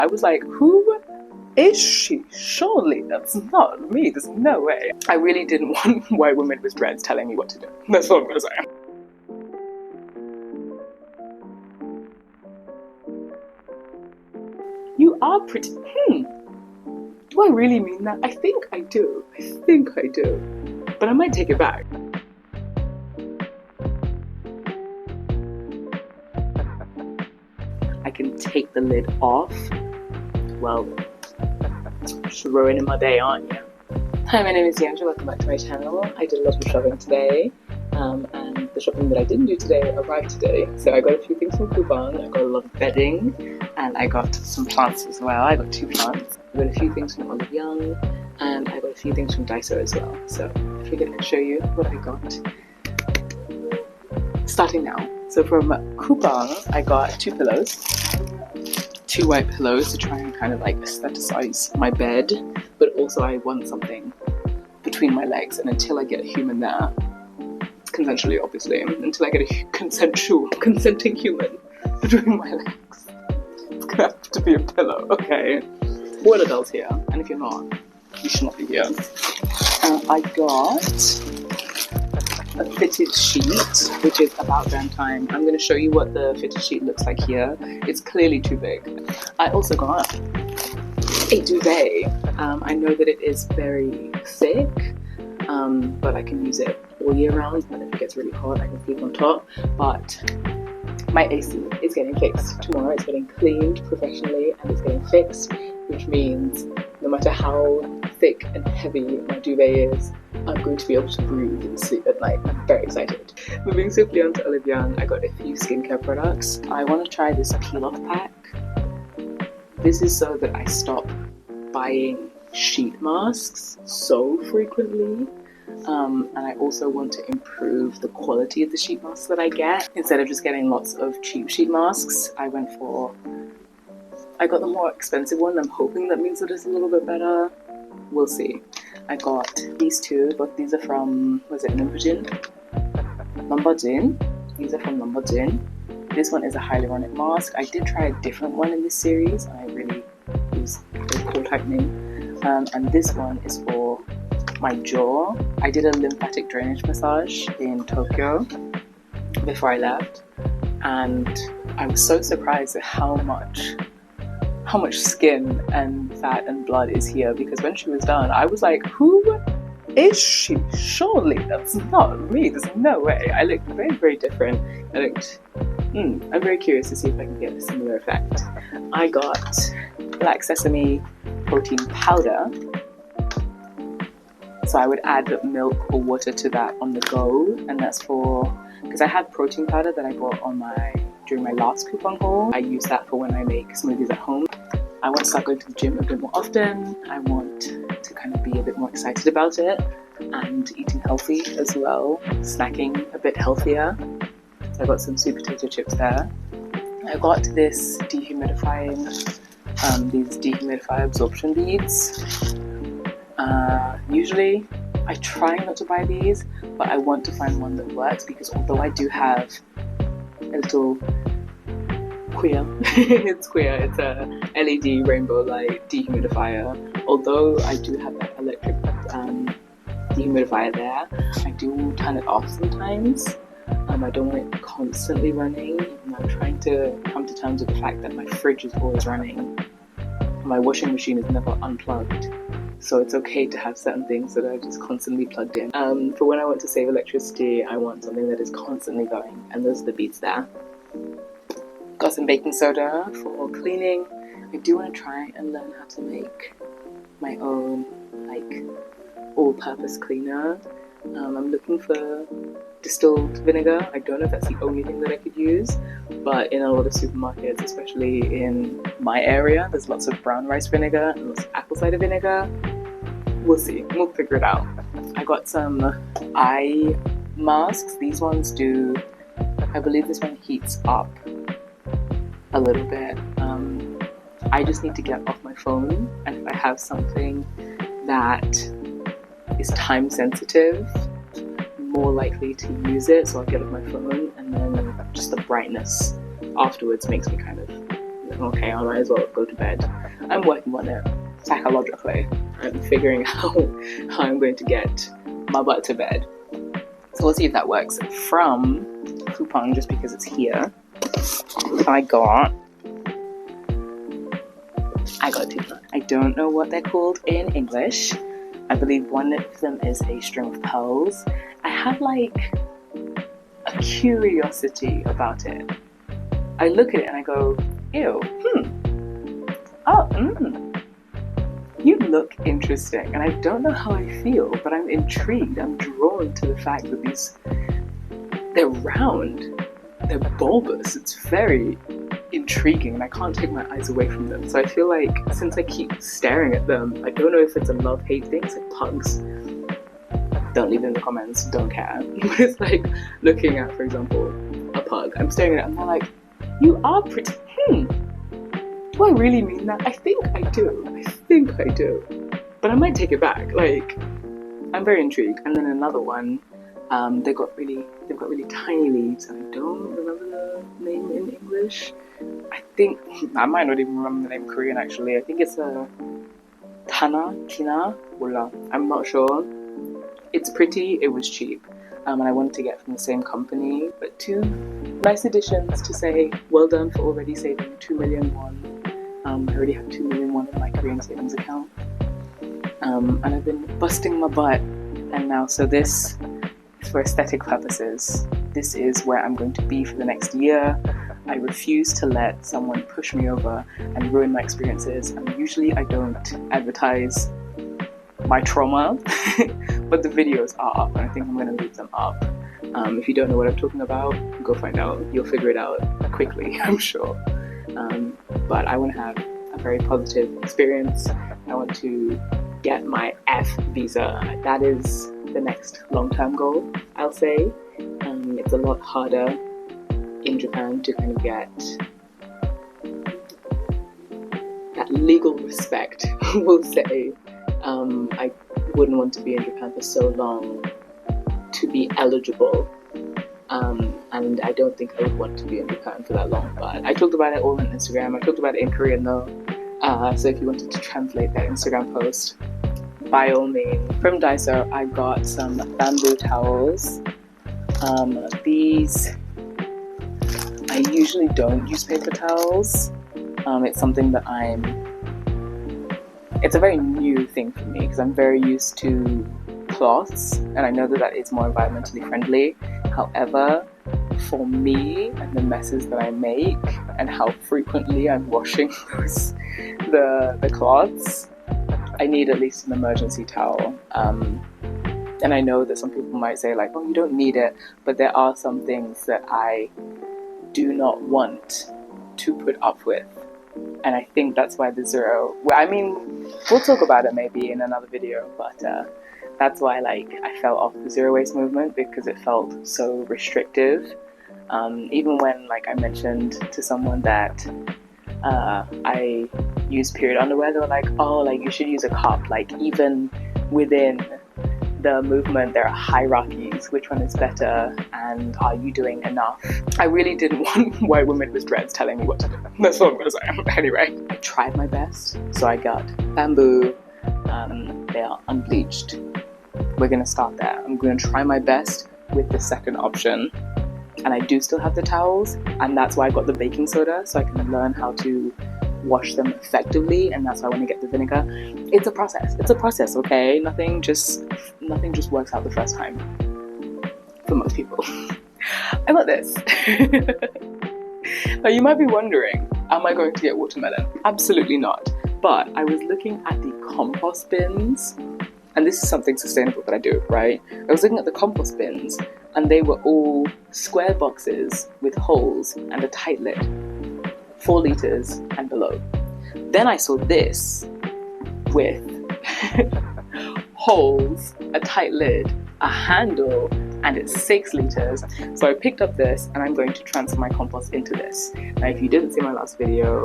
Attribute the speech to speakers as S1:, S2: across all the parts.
S1: I was like, who is she? Surely that's not me. There's no way. I really didn't want white women with dreads telling me what to do. That's all I'm gonna say. You are pretty. Do I really mean that? I think I do. But I might take it back. I can take the lid off. Well, just ruining my day, aren't you? Hi, my name is Yanja. Welcome back to my channel. I did a lot of shopping today, and the shopping that I didn't do today arrived today. So I got a few things from Coupang. I got a lot of bedding, and I got some plants as well. I got 2 plants. I got a few things from Olive Young, and I got a few things from Daiso as well. So I figured I'd show you what I got. Starting now. So from Coupang, I got 2 pillows. 2 white pillows to try and kind of like aestheticize my bed, but also I want something between my legs, and until I get a human there, consensually obviously, until I get a consenting human between my legs, it's gonna have to be a pillow, okay? We're adults here, and if you're not, you should not be here. I got a fitted sheet, which is about damn time. I'm going to show you what the fitted sheet looks like here. It's clearly too big. I also got a duvet. I know that it is very thick, but I can use it all year round, and if it gets really hot I can sleep on top. But my AC is getting fixed tomorrow. It's getting cleaned professionally and it's getting fixed, which means no matter how thick and heavy my duvet is, I'm going to be able to breathe and sleep at night. I'm very excited. Moving swiftly on to Olive Young, I got a few skincare products. I want to try this peel-off pack. This is so that I stop buying sheet masks so frequently. And I also want to improve the quality of the sheet masks that I get. Instead of just getting lots of cheap sheet masks, I got the more expensive one. I'm hoping that means that it's a little bit better. We'll see. I got these 2, but these are from, was it Numbajin? These are from Numbajin. This one is a hyaluronic mask. I did try a different one in this series, and it was very pore tightening. And this one is for my jaw. I did a lymphatic drainage massage in Tokyo before I left, and I was so surprised at how much skin and fat and blood is here, because when she was done I was like, who is she? Surely that's not me. There's no way. I looked very, very different. I'm very curious to see if I can get a similar effect. I got black sesame protein powder, so I would add milk or water to that on the go, and that's because I had protein powder that I bought during my last Coupang haul. I use that for when I make smoothies at home. I want to start going to the gym a bit more often. I want to kind of be a bit more excited about it, and eating healthy as well, snacking a bit healthier. So I got some sweet potato chips there. I got this dehumidifier absorption beads. Usually I try not to buy these, but I want to find one that works, because although I do have a little it's a LED rainbow light dehumidifier. Although I do have that electric dehumidifier there, I do turn it off sometimes. I don't want it constantly running. I'm trying to come to terms with the fact that my fridge is always running. My washing machine is never unplugged. So it's okay to have certain things that are just constantly plugged in. For when I want to save electricity, I want something that is constantly going, and those are the beads there. Got some baking soda for cleaning. I do want to try and learn how to make my own all-purpose cleaner. I'm looking for distilled vinegar. I don't know if that's the only thing that I could use, but in a lot of supermarkets, especially in my area, there's lots of brown rice vinegar and lots of apple cider vinegar. We'll see. We'll figure it out. I got some eye masks. These ones I believe this one heats up a little bit. I just need to get off my phone, and if I have something that is time sensitive, more likely to use it, so I'll get off my phone, and then just the brightness afterwards makes me kind of okay, I might as well go to bed. I'm working on it psychologically. I'm figuring out how I'm going to get my butt to bed. So we'll see if that works. From Coupang, just because it's here, I got two. I don't know what they're called in English. I believe one of them is a string of pearls. I have like a curiosity about it. I look at it and I go, ew, you look interesting. And I don't know how I feel, but I'm intrigued. I'm drawn to the fact that they're round, they're bulbous. It's very intriguing and I can't take my eyes away from them. So I feel like since I keep staring at them, I don't know if it's a love-hate thing. It's like pugs. Don't leave it in the comments, don't care. But it's like looking at, for example, a pug. I'm staring at it and they're like, you are pretty. Do I really mean that? I think I do. But I might take it back. Like, I'm very intrigued. And then another one, they've got really tiny leaves, and I don't remember the name in English. I think I might not even remember the name in Korean actually. I think it's a Kina, 몰라. I'm not sure. It's pretty. It was cheap, and I wanted to get from the same company. But two nice additions to say well done for already saving 2 million won. I already have 2 million won in my Korean savings account, and I've been busting my butt. And now, so this is for aesthetic purposes. This is where I'm going to be for the next year. I refuse to let someone push me over and ruin my experiences. And usually I don't advertise my trauma, but the videos are up, and I think I'm going to leave them up. If you don't know what I'm talking about, go find out. You'll figure it out quickly, I'm sure. But I want to have a very positive experience. I want to get my F visa. That is the next long-term goal, I'll say. It's a lot harder in Japan to kind of get that legal respect, we'll say. I wouldn't want to be in Japan for so long to be eligible. And I don't think I would want to be in Japan for that long. But I talked about it all on Instagram. I talked about it in Korean though. So if you wanted to translate that Instagram post, by all means. From Daiso, I got some bamboo towels. These, I usually don't use paper towels. It's something that it's a very new thing for me because I'm very used to cloths, and I know that is more environmentally friendly. However, for me and the messes that I make and how frequently I'm washing the cloths, I need at least an emergency towel. And I know that some people might say like, oh, you don't need it, but there are some things that I do not want to put up with. And I think that's why the zero, well, I mean, we'll talk about it maybe in another video, but that's why like I fell off the zero waste movement, because it felt so restrictive. Even when like I mentioned to someone that I use period underwear, they were like, oh, like you should use a cup. Like even within the movement there are hierarchies, which one is better, and are you doing enough? I really didn't want white women with dreads telling me what to do. That's what I'm gonna say. Anyway, I tried my best. So I got bamboo. They are unbleached. We're gonna start there. I'm gonna try my best with the second option. And I do still have the towels, and that's why I got the baking soda, so I can learn how to wash them effectively, and that's why I want to get the vinegar. It's a process, okay? Nothing just works out the first time for most people. I got this. Now you might be wondering, am I going to get watermelon? Absolutely not. But I was looking at the compost bins, and this is something sustainable that I do, right? I was looking at the compost bins, and they were all square boxes with holes and a tight lid, 4 liters and below. Then I saw this with holes, a tight lid, a handle, and it's 6 liters. So I picked up this, and I'm going to transfer my compost into this. Now, if you didn't see my last video,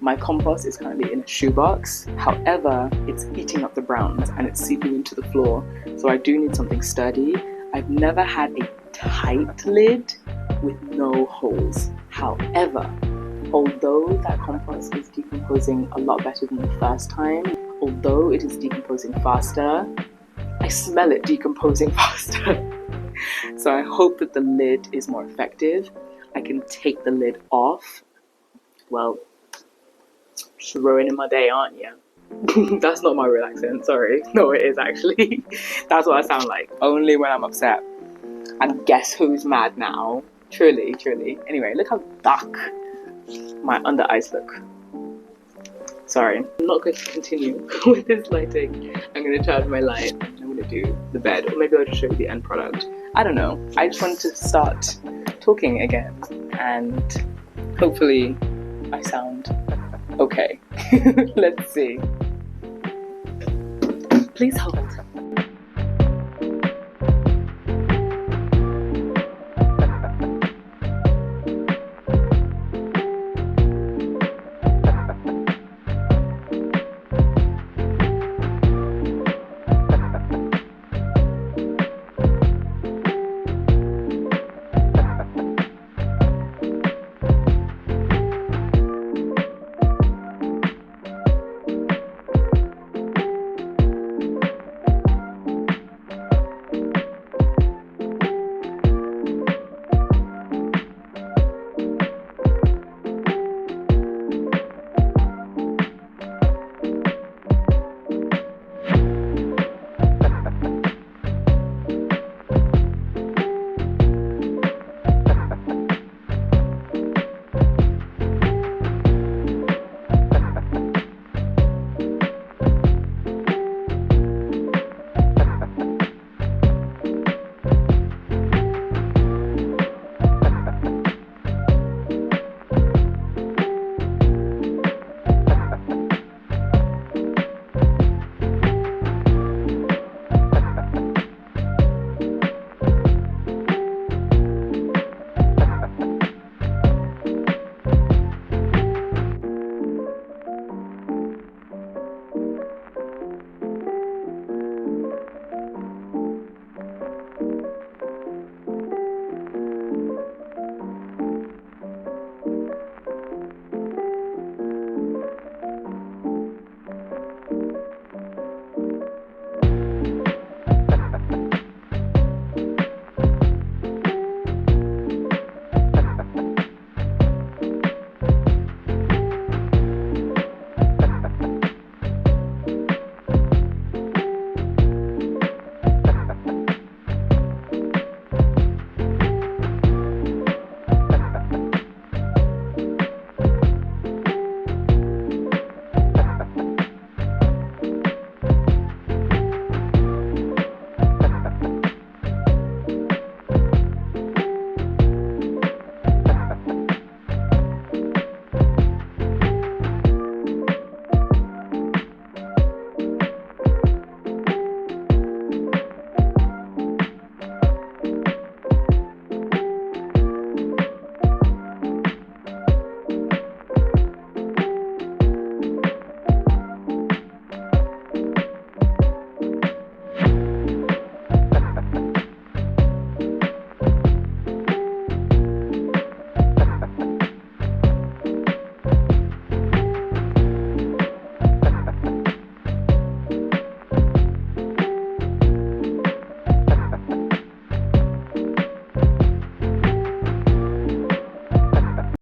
S1: my compost is currently in a shoebox. However, it's eating up the browns and it's seeping into the floor. So I do need something sturdy. I've never had a tight lid with no holes. However, although that compost is decomposing a lot better than the first time, although it is decomposing faster, I smell it decomposing faster. So I hope that the lid is more effective. I can take the lid off. Well, just ruining my day, aren't you? That's not my real accent, sorry. No, it is actually. That's what I sound like, only when I'm upset. And guess who's mad now? Truly, truly. Anyway, look how dark my under eyes look. Sorry, I'm not going to continue with this lighting. I'm going to charge my light. I'm going to do the bed, or maybe I'll just show you the end product. I don't know. I just wanted to start talking again, and hopefully I sound okay. Let's see. Please hold.